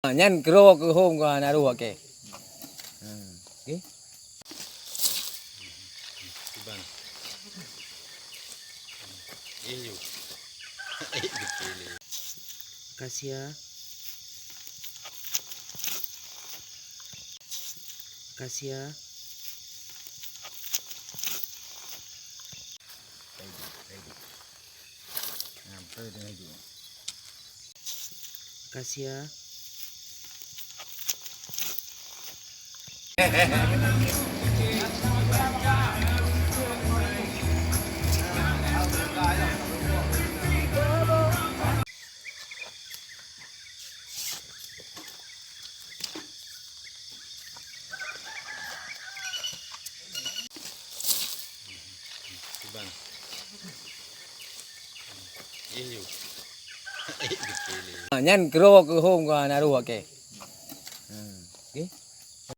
Nyan kro ke home ka naru ke. Okey. Ibang. Iyo. Kasia. Kasia. Kasia. Ibang. Iyo. Nyan kro ke home ka naru ke. Okey.